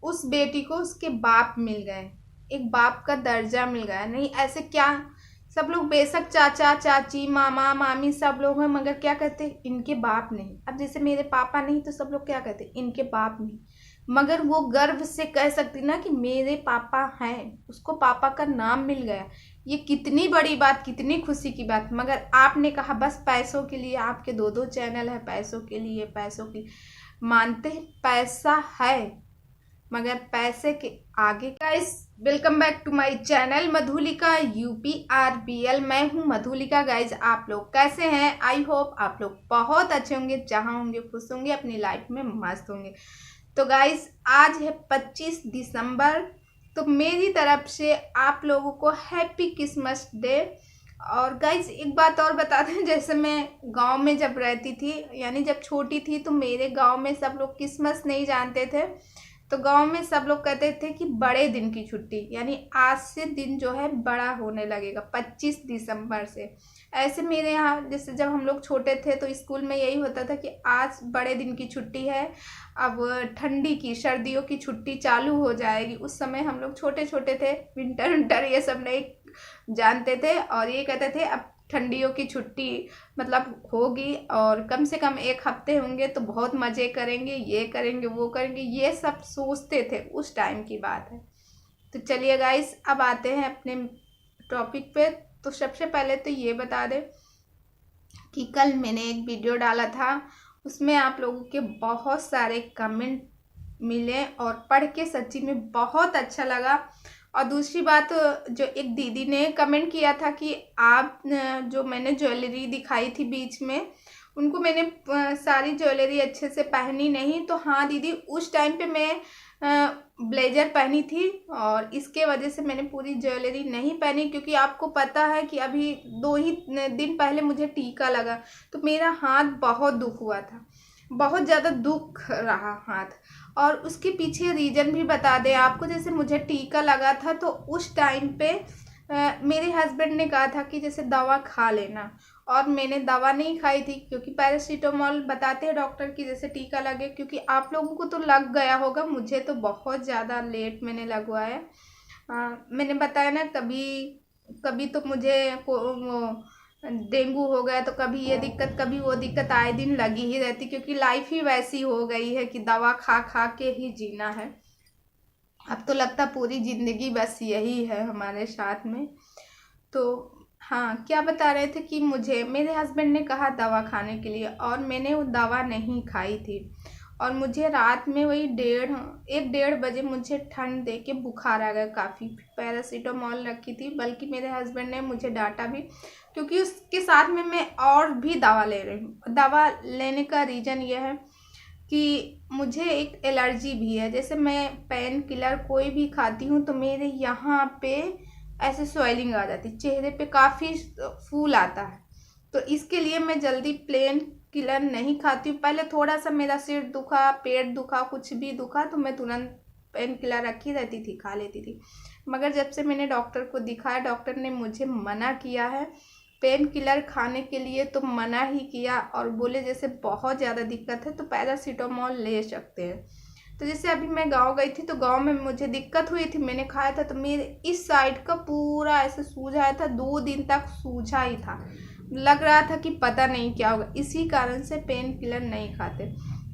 उस बेटी को उसके बाप मिल गए, एक बाप का दर्जा मिल गया। नहीं ऐसे क्या, सब लोग बेशक चाचा चाची मामा मामी सब लोग हैं, मगर क्या कहते हैं, इनके बाप नहीं। अब जैसे मेरे पापा नहीं तो सब लोग क्या कहते हैं, इनके बाप नहीं। मगर वो गर्व से कह सकती ना कि मेरे पापा हैं, उसको पापा का नाम मिल गया। ये कितनी बड़ी बात, कितनी खुशी की बात। मगर आपने कहा बस पैसों के लिए, आपके दो दो चैनल है, पैसों के लिए, पैसों की मानते हैं, पैसा है मगर पैसे के आगे। Guys welcome back to my channel Madhulika UPRBL। मैं हूं मधुलिका। गाइस आप लोग कैसे हैं? आई होप आप लोग बहुत अच्छे होंगे, जहां होंगे खुश होंगे, अपनी लाइफ में मस्त होंगे। तो गाइस आज है 25 दिसंबर, तो मेरी तरफ से आप लोगों को हैप्पी क्रिसमस डे। और गाइज एक बात और बता दें, जैसे मैं गांव में जब रहती थी, यानी जब छोटी थी, तो मेरे गांव में सब लोग क्रिसमस नहीं जानते थे। तो गांव में सब लोग कहते थे कि बड़े दिन की छुट्टी, यानी आज से दिन जो है बड़ा होने लगेगा 25 दिसंबर से। ऐसे मेरे यहाँ जैसे जब हम लोग छोटे थे तो स्कूल में यही होता था कि आज बड़े दिन की छुट्टी है, अब ठंडी की सर्दियों की छुट्टी चालू हो जाएगी। उस समय हम लोग छोटे छोटे थे, विंटर विंटर ये सब नहीं जानते थे, और ये कहते थे अब ठंडियों की छुट्टी मतलब होगी और कम से कम एक हफ्ते होंगे तो बहुत मज़े करेंगे, ये करेंगे वो करेंगे, ये सब सोचते थे। उस टाइम की बात है। तो चलिए गाइस अब आते हैं अपने टॉपिक पे। तो सबसे पहले तो ये बता दें कि कल मैंने एक वीडियो डाला था, उसमें आप लोगों के बहुत सारे कमेंट मिले और पढ़ के सच्ची में बहुत अच्छा लगा। और दूसरी बात, जो एक दीदी ने कमेंट किया था कि आप जो मैंने ज्वेलरी दिखाई थी बीच में, उनको मैंने सारी ज्वेलरी अच्छे से पहनी नहीं। तो हाँ दीदी, उस टाइम पे मैं ब्लेजर पहनी थी और इसके वजह से मैंने पूरी ज्वेलरी नहीं पहनी, क्योंकि आपको पता है कि अभी 2 ही दिन पहले मुझे टीका लगा, तो मेरा हाथ बहुत दुख हुआ था, बहुत ज़्यादा दुख रहा हाथ। और उसके पीछे रीज़न भी बता दें आपको। जैसे मुझे टीका लगा था तो उस टाइम पे मेरे हस्बैंड ने कहा था कि जैसे दवा खा लेना, और मैंने दवा नहीं खाई थी, क्योंकि पैरासीटामोल बताते हैं डॉक्टर की जैसे टीका लगे। क्योंकि आप लोगों को तो लग गया होगा, मुझे तो बहुत ज़्यादा लेट मैंने लगवाया। मैंने बताया ना, कभी कभी तो मुझे डेंगू हो गया, तो कभी ये दिक्कत कभी वो दिक्कत आए दिन लगी ही रहती, क्योंकि लाइफ ही वैसी हो गई है कि दवा खा खा के ही जीना है। अब तो लगता पूरी ज़िंदगी बस यही है हमारे साथ में। तो हाँ, क्या बता रहे थे कि मुझे मेरे हस्बैंड ने कहा दवा खाने के लिए, और मैंने वो दवा नहीं खाई थी। और मुझे रात में वही 1-1:30 बजे मुझे ठंड दे के बुखार आ गया काफ़ी। पैरासीटामोल रखी थी, बल्कि मेरे हस्बैंड ने मुझे डांटा भी, क्योंकि उसके साथ में मैं और भी दवा ले रही हूँ। दवा लेने का रीज़न ये है कि मुझे एक एलर्जी भी है। जैसे मैं पेन किलर कोई भी खाती हूँ तो मेरे यहाँ पे ऐसे स्वेलिंग आ जाती, चेहरे पे काफ़ी फूल आता है। तो इसके लिए मैं जल्दी पेन किलर नहीं खाती हूँ। पहले थोड़ा सा मेरा सिर दुखा, पेट दुखा, कुछ भी दुखा तो मैं तुरंत पेन किलर रखी रहती थी, खा लेती थी। मगर जब से मैंने डॉक्टर को दिखाया, डॉक्टर ने मुझे मना किया है पेन किलर खाने के लिए, तो मना ही किया और बोले जैसे बहुत ज़्यादा दिक्कत है तो पैरासीटामोल ले सकते हैं। तो जैसे अभी मैं गांव गई थी तो गांव में मुझे दिक्कत हुई थी, मैंने खाया था तो मेरे इस साइड का पूरा ऐसे सूझा था, 2 दिन तक सूझा ही था, लग रहा था कि पता नहीं क्या होगा। इसी कारण से पेन किलर नहीं खाते।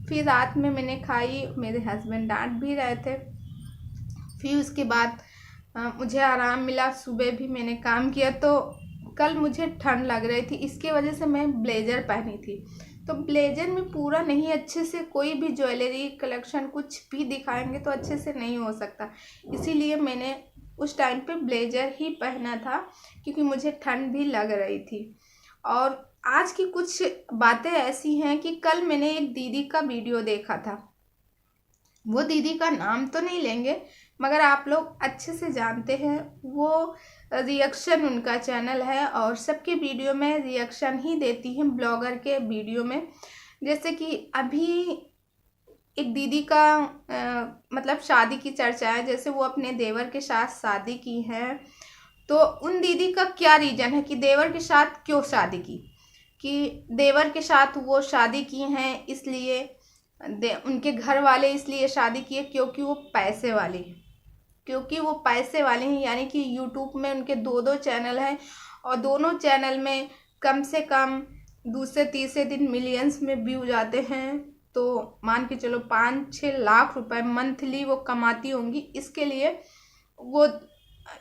फिर रात में मैंने खाई, मेरे हस्बैंड डांट भी रहे थे। फिर उसके बाद मुझे आराम मिला, सुबह भी मैंने काम किया। तो कल मुझे ठंड लग रही थी, इसके वजह से मैं ब्लेजर पहनी थी। तो ब्लेजर में पूरा नहीं अच्छे से, कोई भी ज्वेलरी कलेक्शन कुछ भी दिखाएंगे तो अच्छे से नहीं हो सकता, इसीलिए मैंने उस टाइम पे ब्लेजर ही पहना था, क्योंकि मुझे ठंड भी लग रही थी। और आज की कुछ बातें ऐसी हैं कि कल मैंने एक दीदी का वीडियो देखा था, वो दीदी का नाम तो नहीं लेंगे मगर आप लोग अच्छे से जानते हैं। वो रिएक्शन उनका चैनल है और सबके वीडियो में रिएक्शन ही देती हैं, ब्लॉगर के वीडियो में। जैसे कि अभी एक दीदी का मतलब शादी की चर्चा है, जैसे वो अपने देवर के साथ शादी की हैं। तो उन दीदी का क्या रीज़न है कि देवर के साथ क्यों शादी की, कि देवर के साथ वो शादी की हैं इसलिए, उनके घर वाले इसलिए शादी किए क्योंकि वो पैसे वाले हैं, क्योंकि वो पैसे वाले हैं। यानी कि यूट्यूब में उनके दो दो चैनल हैं और दोनों चैनल में कम से कम दूसरे तीसरे दिन मिलियंस में व्यू जाते हैं। तो मान के चलो 5-6 लाख रुपए मंथली वो कमाती होंगी। इसके लिए वो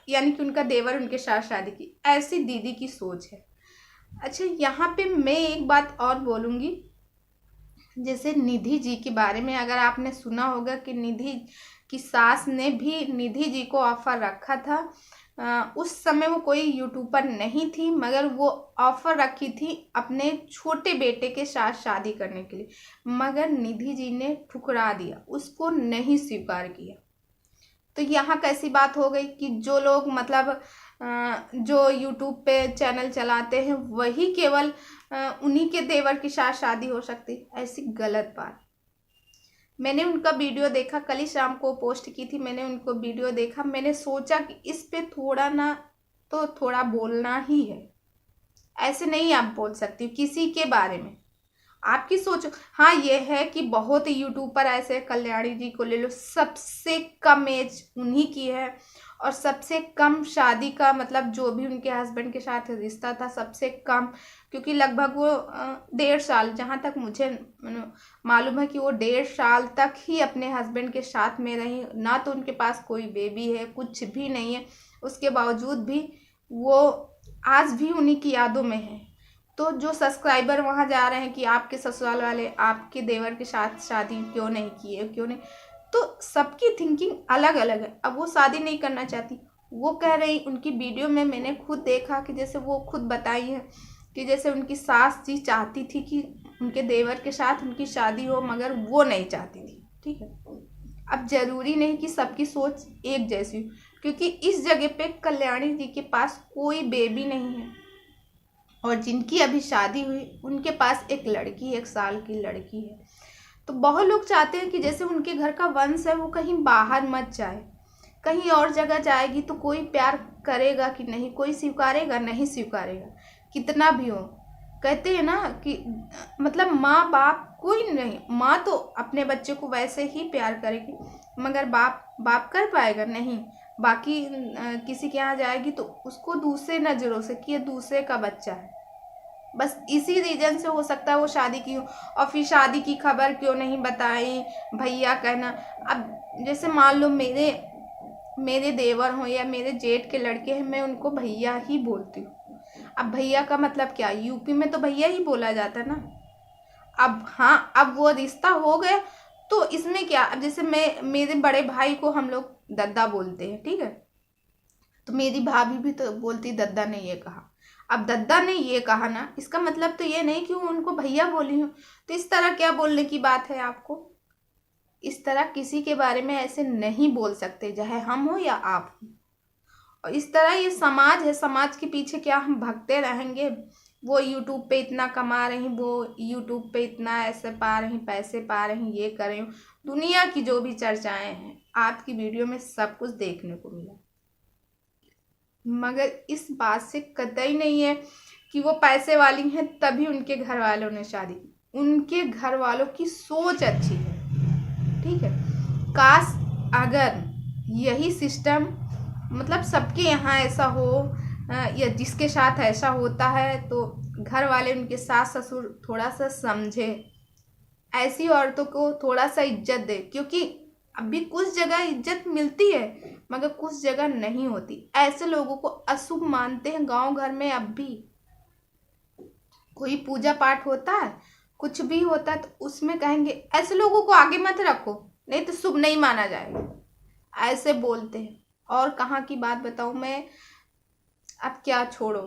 यानी कि उनका देवर उनके साथ शादी की, ऐसी दीदी की सोच है। अच्छा, यहाँ पे मैं एक बात और बोलूँगी, जैसे निधि जी के बारे में अगर आपने सुना होगा कि निधि की सास ने भी निधि जी को ऑफर रखा था। उस समय वो कोई यूट्यूबर नहीं थी, मगर वो ऑफर रखी थी अपने छोटे बेटे के साथ शादी करने के लिए, मगर निधि जी ने ठुकरा दिया, उसको नहीं स्वीकार किया। तो यहाँ कैसी बात हो गई कि जो लोग मतलब जो यूट्यूब पे चैनल चलाते हैं वही केवल उन्हीं के देवर की साथ शादी हो सकती, ऐसी गलत बात। मैंने उनका वीडियो देखा, कल ही शाम को पोस्ट की थी, मैंने उनको वीडियो देखा, मैंने सोचा कि इस पे थोड़ा ना तो थोड़ा बोलना ही है। ऐसे नहीं आप बोल सकती किसी के बारे में, आपकी सोच। हाँ, ये है कि बहुत यूट्यूब पर ऐसे, कल्याणी जी को ले लो, सबसे कम एज उन्हीं की है और सबसे कम शादी का मतलब जो भी उनके हस्बैंड के साथ रिश्ता था सबसे कम, क्योंकि लगभग वो 1.5 साल, जहाँ तक मुझे मालूम है कि वो 1.5 साल तक ही अपने हस्बैंड के साथ में रही। ना तो उनके पास कोई बेबी है, कुछ भी नहीं है, उसके बावजूद भी वो आज भी उन्हीं की यादों में है। तो जो सब्सक्राइबर वहाँ जा रहे हैं कि आपके ससुराल वाले आपके देवर के साथ शादी क्यों नहीं किए, क्यों नहीं, तो सबकी थिंकिंग अलग अलग है। अब वो शादी नहीं करना चाहती, वो कह रही, उनकी वीडियो में मैंने खुद देखा कि जैसे वो खुद बताई है कि जैसे उनकी सास जी चाहती थी कि उनके देवर के साथ उनकी शादी हो, मगर वो नहीं चाहती थी। ठीक है, अब जरूरी नहीं कि सबकी सोच एक जैसी हो, क्योंकि इस जगह पे कल्याणी जी के पास कोई बेबी नहीं है और जिनकी अभी शादी हुई उनके पास एक लड़की, 1 साल की लड़की है। तो बहुत लोग चाहते हैं कि जैसे उनके घर का वंश है वो कहीं बाहर मत जाए, कहीं और जगह जाएगी तो कोई प्यार करेगा कि नहीं, कोई स्वीकारेगा नहीं स्वीकारेगा, कितना भी हो। कहते हैं ना कि मतलब माँ बाप कोई नहीं, माँ तो अपने बच्चे को वैसे ही प्यार करेगी, मगर बाप कर पाएगा नहीं। बाकी किसी के यहाँ जाएगी तो उसको दूसरे नज़रों से कि ये दूसरे का बच्चा है, बस इसी रीजन से हो सकता है वो शादी की हो। और फिर शादी की खबर क्यों नहीं बताई, भैया कहना। अब जैसे मान लो मेरे देवर हो या मेरे जेठ के लड़के हैं, मैं उनको भैया ही बोलती हूँ। अब भैया का मतलब क्या, यूपी में तो भैया ही बोला जाता है ना। अब हाँ, अब वो रिश्ता हो गया तो इसमें क्या, अब जैसे मेरे बड़े भाई को हम लोग दद्दा बोलते हैं, ठीक है, तो मेरी भाभी भी तो बोलती दद्दा ने ये कहा। अब दद्दा ने ये कहा ना, इसका मतलब तो ये नहीं कि वो उनको भैया बोली हूँ। तो इस तरह क्या बोलने की बात है आपको, इस तरह किसी के बारे में ऐसे नहीं बोल सकते, चाहे हम हो या आप हो। और इस तरह ये समाज है, समाज के पीछे क्या हम भगते रहेंगे। वो यूट्यूब पे इतना कमा रही, वो यूट्यूब पे इतना ऐसे पा रही, पैसे पा रही, ये कर रही हूँ, दुनिया की जो भी चर्चाएं हैं आपकी वीडियो में सब कुछ देखने को मिला, मगर इस बात से कतई नहीं है कि वो पैसे वाली हैं तभी उनके घर वालों ने शादी की। उनके घर वालों की सोच अच्छी है, ठीक है। काश अगर यही सिस्टम मतलब सबके यहाँ ऐसा हो, या जिसके साथ ऐसा होता है तो घर वाले उनके सास ससुर थोड़ा सा समझे, ऐसी औरतों को थोड़ा सा इज्जत दे, क्योंकि अभी कुछ जगह इज्जत मिलती है मगर कुछ जगह नहीं होती। ऐसे लोगों को अशुभ मानते हैं गांव घर में। अब भी कोई पूजा पाठ होता है, कुछ भी होता है तो उसमें कहेंगे ऐसे लोगों को आगे मत रखो, नहीं तो शुभ नहीं माना जाएगा, ऐसे बोलते हैं। और कहाँ की बात बताऊं मैं, अब क्या छोड़ो,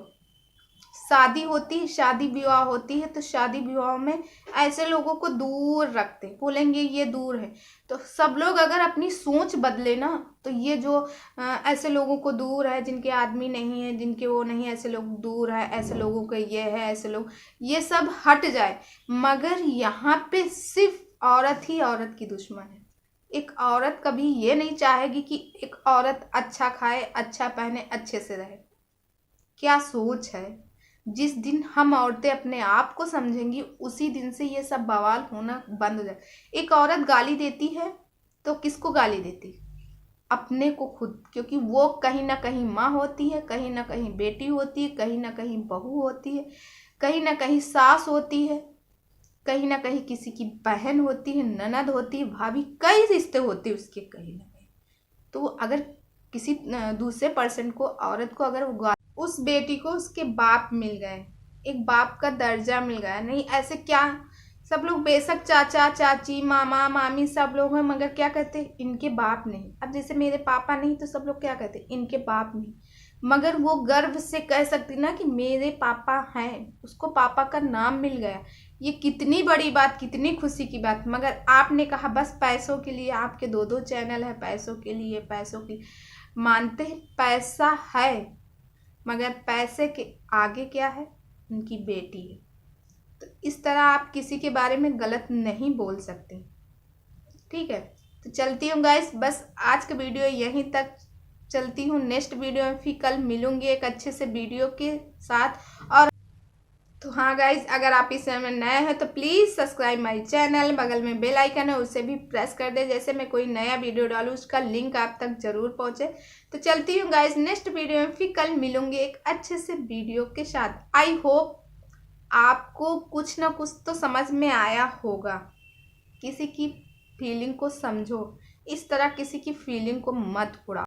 शादी होती, शादी विवाह होती है तो शादी विवाह में ऐसे लोगों को दूर रखते, बोलेंगे ये दूर है। तो सब लोग अगर अपनी सोच बदले ना, तो ये जो ऐसे लोगों को दूर है, जिनके आदमी नहीं है, जिनके वो नहीं है, ऐसे लोग दूर है, ऐसे लोगों का ये है, ऐसे लोग, ये सब हट जाए। मगर यहाँ पे सिर्फ औरत ही औरत की दुश्मन है। एक औरत कभी ये नहीं चाहेगी कि एक औरत अच्छा खाए, अच्छा पहने, अच्छे से रहे। क्या सोच है, जिस दिन हम औरतें अपने आप को समझेंगी उसी दिन से ये सब बवाल होना बंद हो जाए। एक औरत गाली देती है तो किसको गाली देती? अपने को खुद, क्योंकि वो कहीं ना कहीं माँ होती है, कहीं ना कहीं बेटी होती है, कहीं ना कहीं बहू होती है, कहीं ना कहीं सास होती है, कहीं ना कहीं किसी की बहन होती है, ननद होती है, भाभी, कई रिश्ते होते हैं उसके कहीं ना कहीं। तो अगर किसी दूसरे पर्सन को, औरत को, अगर वो उस बेटी को उसके बाप मिल गए, एक बाप का दर्जा मिल गया, नहीं ऐसे क्या सब लोग बेशक चाचा चाची मामा मामी सब लोग हैं, मगर क्या कहते हैं? इनके बाप नहीं। अब जैसे मेरे पापा नहीं तो सब लोग क्या कहते हैं? इनके बाप नहीं। मगर वो गर्व से कह सकती ना कि मेरे पापा हैं, उसको पापा का नाम मिल गया। ये कितनी बड़ी बात, कितनी खुशी की बात। मगर आपने कहा बस पैसों के लिए, आपके दो दो चैनल है, पैसों के लिए, पैसों की मानते हैं, पैसा है, मगर पैसे के आगे क्या है? उनकी बेटी है। तो इस तरह आप किसी के बारे में गलत नहीं बोल सकते, ठीक है? तो चलती हूँ गाइस, बस आज का वीडियो यहीं तक, चलती हूँ। नेक्स्ट वीडियो में फिर कल मिलूंगी एक अच्छे से वीडियो के साथ। और तो हाँ गाइज, अगर आप इस चैनल में नए हैं तो प्लीज़ सब्सक्राइब माय चैनल, बगल में बेल आइकन है उसे भी प्रेस कर दे, जैसे मैं कोई नया वीडियो डालूँ उसका लिंक आप तक जरूर पहुँचे। तो चलती हूँ गाइज, नेक्स्ट वीडियो में फिर कल मिलूंगी एक अच्छे से वीडियो के साथ। आई होप आपको कुछ ना कुछ तो समझ में आया होगा। किसी की फीलिंग को समझो, इस तरह किसी की फीलिंग को मत उड़ाओ।